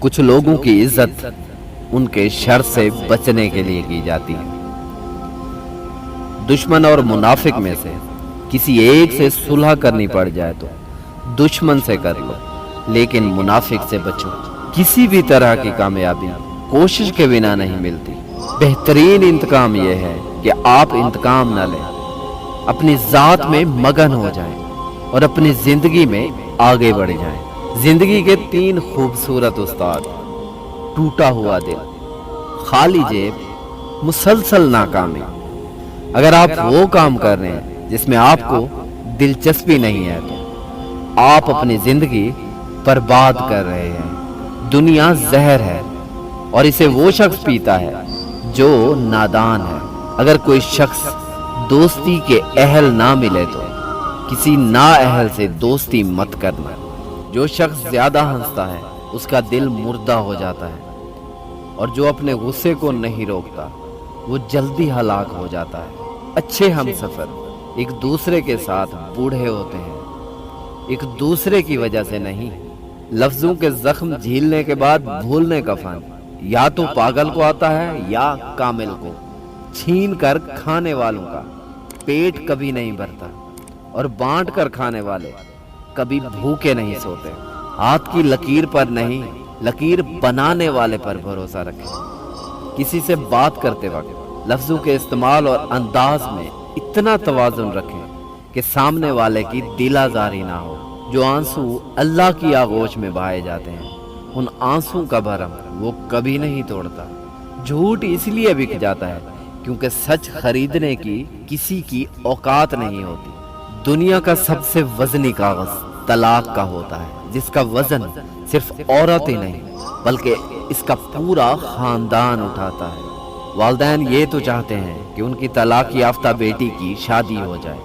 کچھ لوگوں کی عزت ان کے شر سے بچنے کے لیے کی جاتی ہے۔ دشمن اور منافق میں سے کسی ایک سے صلح کرنی پڑ جائے تو دشمن سے کر لو، لیکن منافق سے بچو۔ کسی بھی طرح کی کامیابی کوشش کے بنا نہیں ملتی۔ بہترین انتقام یہ ہے کہ آپ انتقام نہ لیں، اپنی ذات میں مگن ہو جائیں اور اپنی زندگی میں آگے بڑھ جائیں۔ زندگی کے 3 خوبصورت استاد: ٹوٹا ہوا دل، خالی جیب، مسلسل ناکامی۔ اگر آپ وہ کام کر رہے ہیں جس میں آپ کو دلچسپی نہیں ہے تو آپ اپنی زندگی برباد کر رہے ہیں۔ دنیا زہر ہے اور اسے وہ شخص پیتا ہے جو نادان ہے۔ اگر کوئی شخص دوستی کے اہل نہ ملے تو کسی نااہل سے دوستی مت کرنا۔ جو شخص زیادہ ہنستا ہے اس کا دل مردہ ہو جاتا ہے، اور جو اپنے غصے کو نہیں روکتا وہ جلدی ہلاک ہو جاتا ہے۔ اچھے ہم سفر ایک دوسرے کے ساتھ بوڑھے ہوتے ہیں، ایک دوسرے کی وجہ سے نہیں۔ لفظوں کے زخم جھیلنے کے بعد بھولنے کا فن یا تو پاگل کو آتا ہے یا کامل کو۔ چھین کر کھانے والوں کا پیٹ کبھی نہیں بھرتا، اور بانٹ کر کھانے والے کبھی بھوکے نہیں سوتے۔ ہاتھ کی لکیر پر نہیں، لکیر بنانے والے پر بھروسہ رکھیں۔ کسی سے بات کرتے وقت لفظوں کے استعمال اور انداز میں اتنا توازن رکھیں کہ سامنے والے کی دل آزاری نہ ہو۔ جو آنسو اللہ کی آغوش میں بہائے جاتے ہیں، ان آنسو کا بھرم وہ کبھی نہیں توڑتا۔ جھوٹ اس لیے بک جاتا ہے کیونکہ سچ خریدنے کی کسی کی اوقات نہیں ہوتی۔ دنیا کا سب سے وزنی کاغذ طلاق کا ہوتا ہے، جس کا وزن صرف عورت ہی نہیں بلکہ اس کا پورا خاندان اٹھاتا ہے۔ والدین یہ تو چاہتے ہیں کہ ان کی طلاق یافتہ بیٹی کی شادی ہو جائے،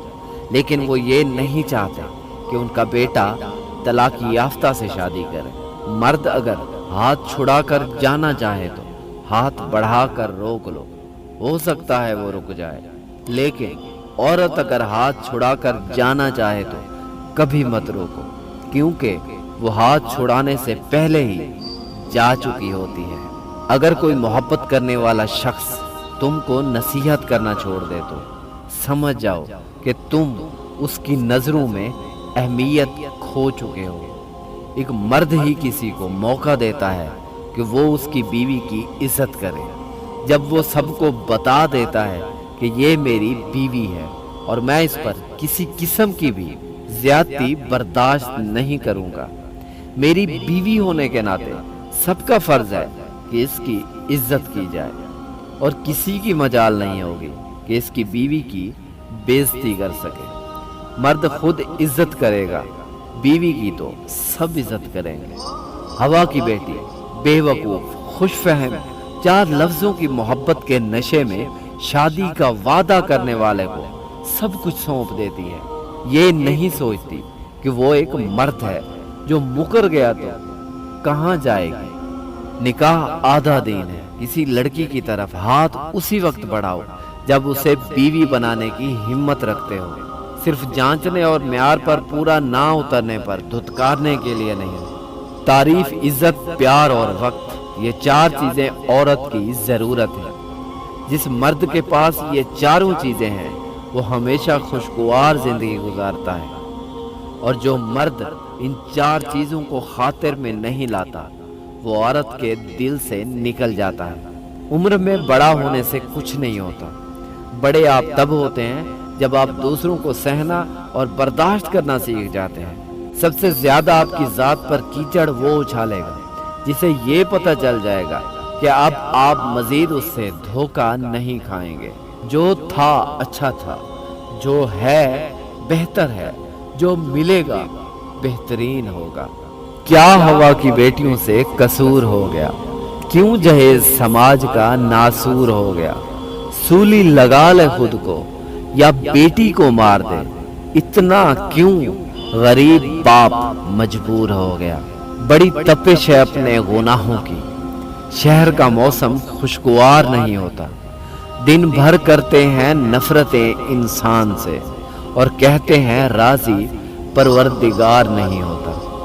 لیکن وہ یہ نہیں چاہتے کہ ان کا بیٹا طلاق یافتہ سے شادی کرے۔ مرد اگر ہاتھ چھڑا کر جانا چاہے تو ہاتھ بڑھا کر روک لو، ہو سکتا ہے وہ رک جائے، لیکن عورت اگر ہاتھ چھڑا کر جانا چاہے تو کبھی مت روکو، کیونکہ وہ ہاتھ چھڑانے سے پہلے ہی جا چکی ہوتی ہے۔ اگر کوئی محبت کرنے والا شخص تم کو نصیحت کرنا چھوڑ دے تو سمجھ جاؤ کہ تم اس کی نظروں میں اہمیت کھو چکے ہو۔ ایک مرد ہی کسی کو موقع دیتا ہے کہ وہ اس کی بیوی کی عزت کرے، جب وہ سب کو بتا دیتا ہے کہ یہ میری بیوی ہے اور میں اس پر کسی قسم کی بھی زیادتی برداشت نہیں کروں گا۔ میری بیوی ہونے کے ناطے سب کا فرض ہے کہ اس کی عزت کی جائے، اور کسی کی مجال نہیں ہوگی کہ اس کی بیوی کی بے عزتی کر سکے۔ مرد خود عزت کرے گا، بیوی کی تو سب عزت کریں گے۔ ہوا کی بیٹی بے وقوف، خوش فہم، 4 لفظوں کی محبت کے نشے میں شادی کا وعدہ کرنے والے کو سب کچھ سونپ دیتی ہے۔ یہ نہیں سوچتی کہ وہ ایک مرد ہے جو مکر گیا تو کہاں جائے گی۔ نکاح آدھا دین ہے۔ کسی لڑکی کی طرف ہاتھ اسی وقت بڑھاؤ جب اسے بیوی بنانے کی ہمت رکھتے ہو، صرف جانچنے اور معیار پر پورا نہ اترنے پر دھتکارنے کے لیے نہیں۔ تعریف، عزت، پیار اور وقت، یہ 4 چیزیں عورت کی ضرورت ہے۔ جس مرد کے پاس یہ 4 چیزیں ہیں وہ ہمیشہ خوشگوار زندگی گزارتا ہے، اور جو مرد ان 4 چیزوں کو خاطر میں نہیں لاتا وہ عورت کے دل سے نکل جاتا ہے۔ عمر میں بڑا ہونے سے کچھ نہیں ہوتا۔ بڑے آپ تب ہوتے ہیں جب آپ دوسروں کو سہنا اور برداشت کرنا سیکھ جاتے ہیں۔ سب سے زیادہ آپ کی ذات پر کیچڑ وہ اچھالے گا جسے یہ پتہ چل جائے گا کہ اب آپ مزید اس سے دھوکہ نہیں کھائیں گے۔ جو تھا اچھا تھا، جو ہے بہتر ہے، جو ملے گا بہترین ہوگا۔ کیا ہوا کی بیٹیوں سے قصور ہو گیا، کیوں جہیز سماج کا ناسور ہو گیا۔ سولی لگا لے خود کو یا بیٹی کو مار دے، اتنا کیوں غریب باپ مجبور ہو گیا۔ بڑی تپش ہے اپنے گناہوں کی، شہر کا موسم خوشگوار نہیں ہوتا۔ دن بھر کرتے ہیں نفرتیں انسان سے اور کہتے ہیں راضی پروردگار نہیں ہوتا۔